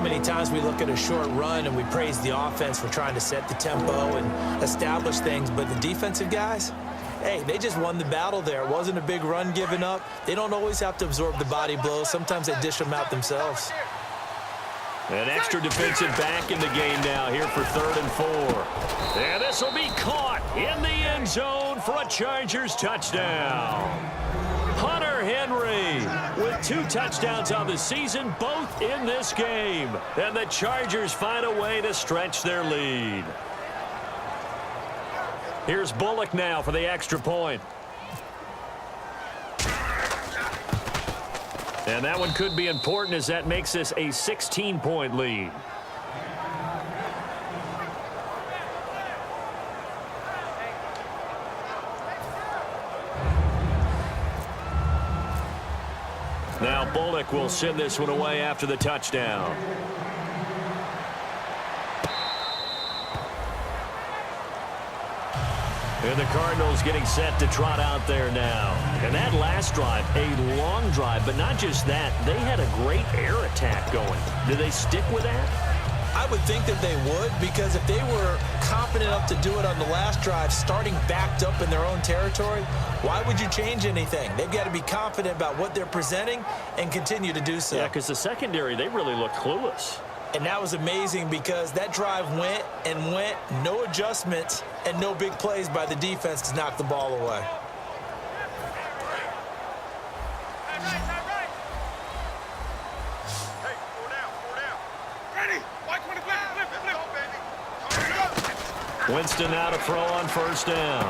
Many times we look at a short run and we praise the offense for trying to set the tempo and establish things, but the defensive guys, hey, they just won the battle there. It wasn't a big run given up. They don't always have to absorb the body blows. Sometimes they dish them out themselves. An extra defensive back in the game now here for 3rd and 4. And this will be caught in the end zone for a Chargers touchdown. Hunter Henry with 2 touchdowns on the season, both in this game. And the Chargers find a way to stretch their lead. Here's Bullock now for the extra point. And that one could be important as that makes this a 16-point lead. Now Bullock will send this one away after the touchdown. And the Cardinals getting set to trot out there now. And that last drive, a long drive, but not just that. They had a great air attack going. Did they stick with that? I would think that they would, because if they were confident enough to do it on the last drive, starting backed up in their own territory, why would you change anything? They've got to be confident about what they're presenting and continue to do so. Yeah, because the secondary, they really looked clueless. And that was amazing because that drive went and went, no adjustments, and no big plays by the defense to knock the ball away. Winston now to throw on 1st down.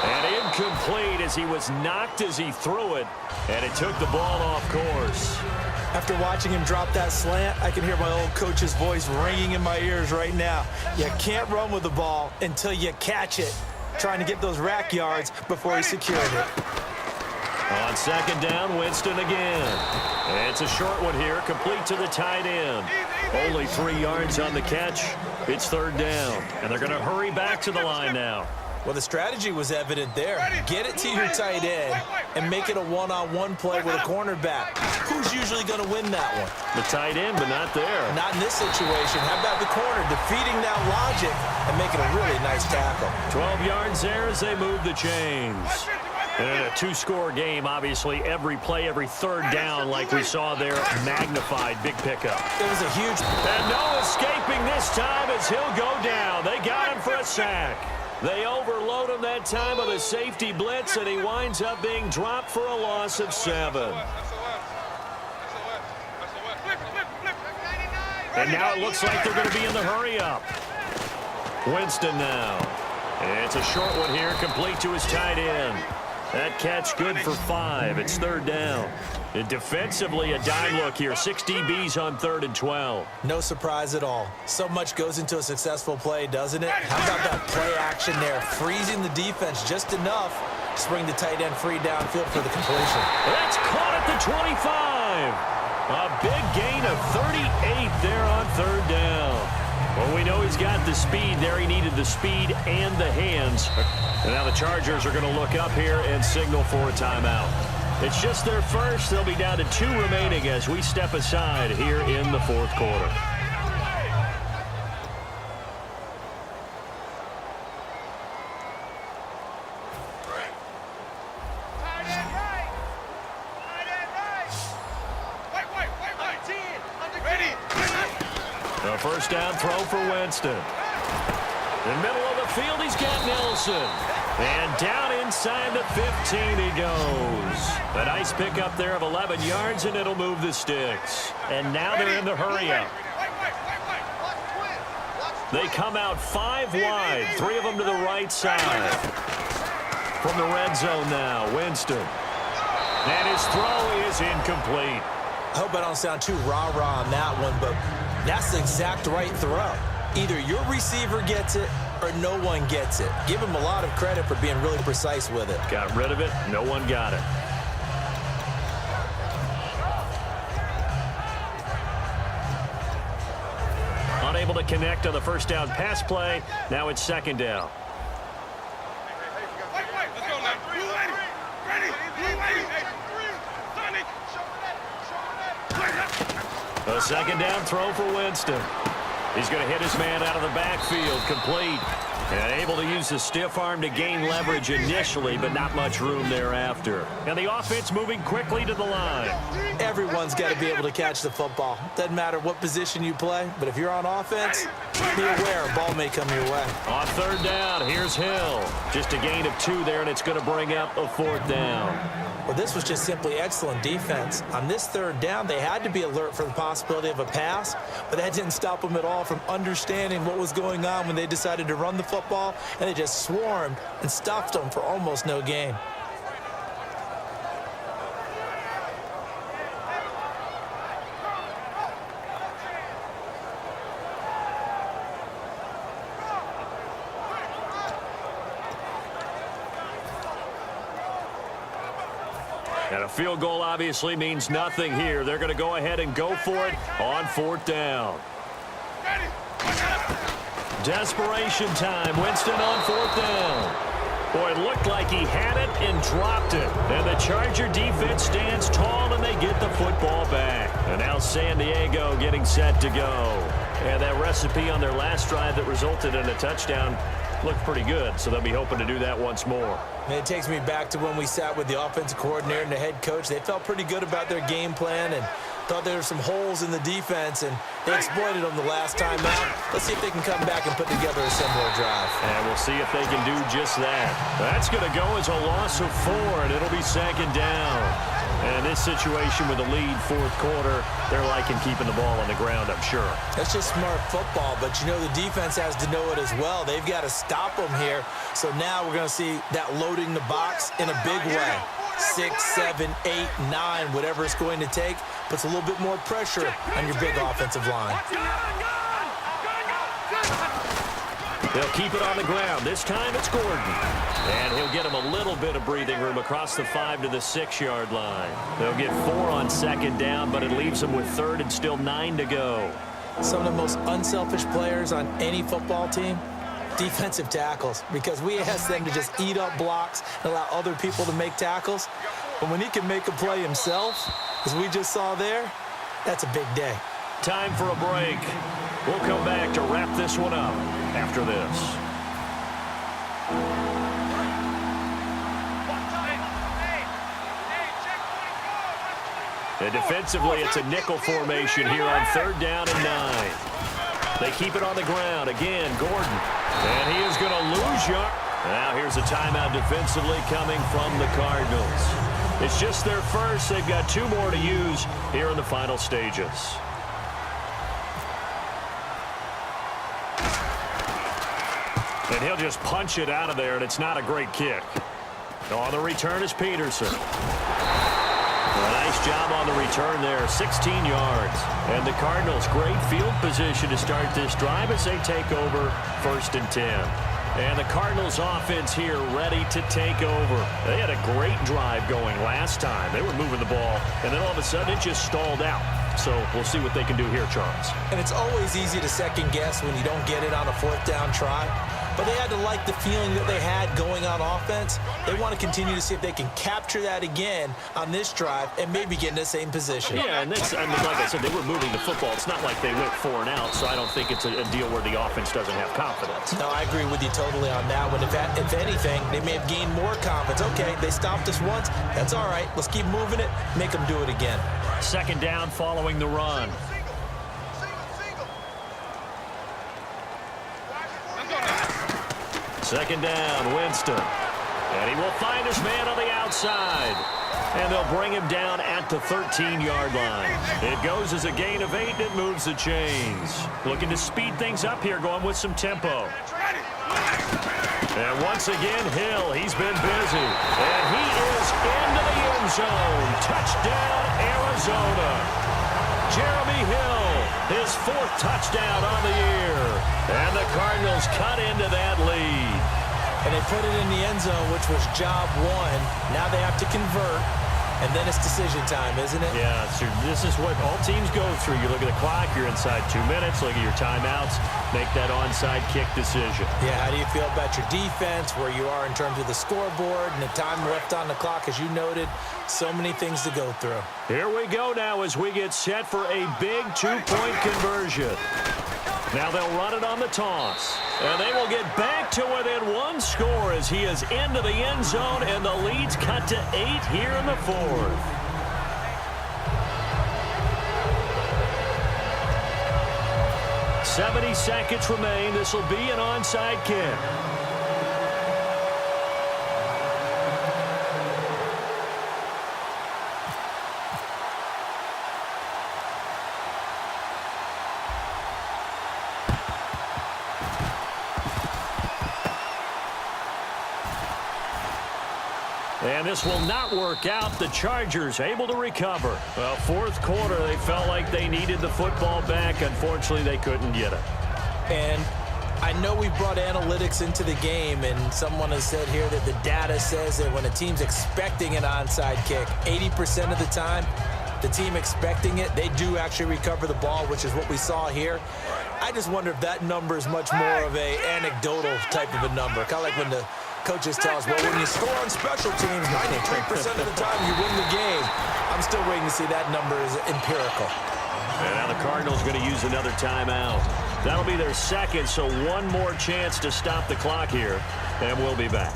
And incomplete as he was knocked as he threw it, and it took the ball off course. After watching him drop that slant, I can hear my old coach's voice ringing in my ears right now. You can't run with the ball until you catch it, trying to get those rack yards before he secured it. On 2nd down, Winston again. It's a short one here, complete to the tight end. Only 3 yards on the catch. It's 3rd down, and they're going to hurry back to the line now. Well, the strategy was evident there. Get it to your tight end and make it a one-on-one play with a cornerback. Who's usually going to win that one? The tight end, but not there. Not in this situation. How about the corner defeating that logic and making a really nice tackle? 12 yards there as they move the chains. And in a 2-score game, obviously, every play, every 3rd down, like we saw there, magnified, big pickup. It was a huge... And no escaping this time as he'll go down. They got him for a sack. They overload him that time with a safety blitz, and he winds up being dropped for a loss of 7. And now it looks like they're going to be in the hurry-up. Winston now. And it's a short one here, complete to his tight end. That catch good for 5. It's 3rd down. And defensively, a dime look here. 6 DBs on 3rd and 12. No surprise at all. So much goes into a successful play, doesn't it? How about that play action there? Freezing the defense just enough to bring the tight end free downfield for the completion. That's caught at the 25. A big gain of 38 there on 3rd down. Well, we know he's got the speed there. He needed the speed and the hands. And now the Chargers are going to look up here and signal for a timeout. It's just their first. They'll be down to 2 remaining as we step aside here in the 4th quarter. A 1st down throw for Winston. In the middle of the field, he's got Nelson. And down inside the 15 he goes. A nice pickup there of 11 yards, and it'll move the sticks. And now they're in the hurry-up. They come out 5 wide, 3 of them to the right side. From the red zone now, Winston. And his throw is incomplete. I hope I don't sound too rah-rah on that one, but that's the exact right throw. Either your receiver gets it or no one gets it. Give him a lot of credit for being really precise with it. Got rid of it. No one got it. Unable to connect on the 1st down pass play. Now it's 2nd down. A second down throw for Winston. He's going to hit his man out of the backfield, complete. And able to use the stiff arm to gain leverage initially, but not much room thereafter. And the offense moving quickly to the line. Everyone's got to be able to catch the football. Doesn't matter what position you play, but if you're on offense, be aware a ball may come your way. On third down, here's Hill. Just a gain of 2 there, and it's going to bring up a 4th down. Well, this was just simply excellent defense. On this third down, they had to be alert for the possibility of a pass, but that didn't stop them at all from understanding what was going on when they decided to run the football, and they just swarmed and stuffed them for almost no gain. And a field goal obviously means nothing here. They're going to go ahead and go for it on 4th down. Desperation time. Winston on 4th down. Boy, it looked like he had it and dropped it. And the Charger defense stands tall, and they get the football back. And now San Diego getting set to go. And that recipe on their last drive that resulted in a touchdown looked pretty good, so they'll be hoping to do that once more. And it takes me back to when we sat with the offensive coordinator and the head coach. They felt pretty good about their game plan and thought there were some holes in the defense, and they exploited them the last time out. Let's see if they can come back and put together a similar drive. And we'll see if they can do just that. That's going to go as a loss of 4, and it'll be 2nd down. And in this situation with a lead 4th quarter, they're liking keeping the ball on the ground, I'm sure. That's just smart football, but you know the defense has to know it as well. They've got to stop them here. So now we're going to see that loading the box in a big way. 6, 7, 8, 9, whatever it's going to take, puts a little bit more pressure on your big offensive line. They'll keep it on the ground. This time it's Gordon. And he'll get him a little bit of breathing room across the 5 to the 6-yard line. They'll get 4 on 2nd down, but it leaves them with 3rd and still 9 to go. Some of the most unselfish players on any football team, defensive tackles, because we ask them to just eat up blocks and allow other people to make tackles. But when he can make a play himself, as we just saw there, that's a big day. Time for a break. We'll come back to wrap this one up after this. And defensively, it's a nickel formation here on 3rd down and 9. They keep it on the ground. Again, Gordon. And he is going to lose yard. Now here's a timeout defensively coming from the Cardinals. It's just their first. They've got 2 more to use here in the final stages. And he'll just punch it out of there, and it's not a great kick. On the return is Peterson. A nice job on the return there, 16 yards. And the Cardinals, great field position to start this drive as they take over 1st and 10. And the Cardinals offense here ready to take over. They had a great drive going last time. They were moving the ball, and then all of a sudden it just stalled out. So we'll see what they can do here, Charles. And it's always easy to second guess when you don't get it on a 4th down try. But they had to like the feeling that they had going on offense. They want to continue to see if they can capture that again on this drive and maybe get in the same position. Yeah, and that's, I mean, like I said, they were moving the football. It's not like they went 4 and out, so I don't think it's a deal where the offense doesn't have confidence. No, I agree with you totally on that one. If anything, they may have gained more confidence. Okay, they stopped us once. That's all right. Let's keep moving it, make them do it again. 2nd down following the run. Second down, Winston. And he will find his man on the outside. And they'll bring him down at the 13-yard line. It goes as a gain of 8, and it moves the chains. Looking to speed things up here, going with some tempo. And once again, Hill, he's been busy. And he is into the end zone. Touchdown, Arizona. Jeremy Hill, his 4th touchdown on the year. And the Cardinals cut into that lead. And they put it in the end zone, which was job 1. Now they have to convert. And then it's decision time, isn't it? Yeah, so this is what all teams go through. You look at the clock, you're inside 2 minutes, look at your timeouts, make that onside kick decision. Yeah, how do you feel about your defense, where you are in terms of the scoreboard and the time left on the clock, as you noted? So many things to go through. Here we go now as we get set for a big two-point conversion. Now they'll run it on the toss. And they will get back to within one score as he is into the end zone, and the lead's cut to 8 here in the fourth. "70 seconds remain. This will be an onside kick. And this will not work out. The Chargers able to recover. Well, fourth quarter, they felt like they needed the football back. Unfortunately, they couldn't get it. And I know we brought analytics into the game, and someone has said here that the data says that when a team's expecting an onside kick, 80% of the time, the team expecting it, they do actually recover the ball, which is what we saw here. I just wonder if that number is much more of a anecdotal type of a number. Kind of like when the coaches tell us, well, when you score on special teams, 93% of the time you win the game. I'm still waiting to see that number is empirical. And now the Cardinals going to use another timeout. That'll be their second, so one more chance to stop the clock here, and we'll be back.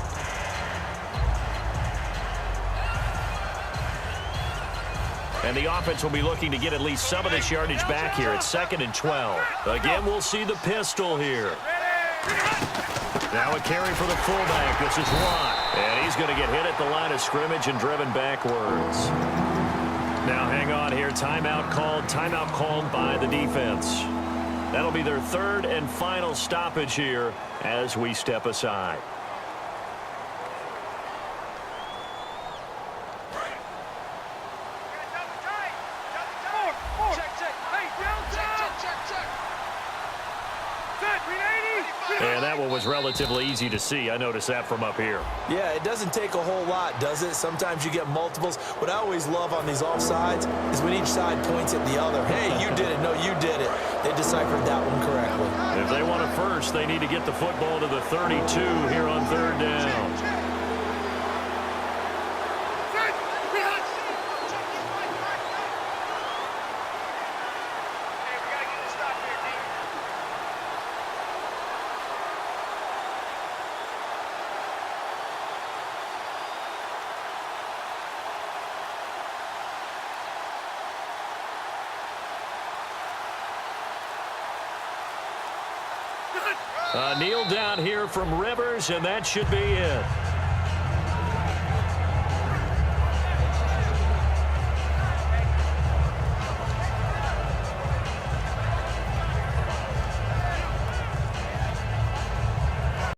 And the offense will be looking to get at least some of this yardage back here. It's 2nd and 12. Again, we'll see the pistol here. Now a carry for the fullback. This is Watt. And he's going to get hit at the line of scrimmage and driven backwards. Now hang on here. Timeout called by the defense. That'll be their third and final stoppage here as we step aside. And that one was relatively easy to see. I noticed that from up here. Yeah, it doesn't take a whole lot, does it? Sometimes you get multiples. What I always love on these offsides is when each side points at the other. Hey, you did it. No, you did it. They deciphered that one correctly. If they want a first, they need to get the football to the 32 here on third down. Kneel down here from Rivers, and that should be it.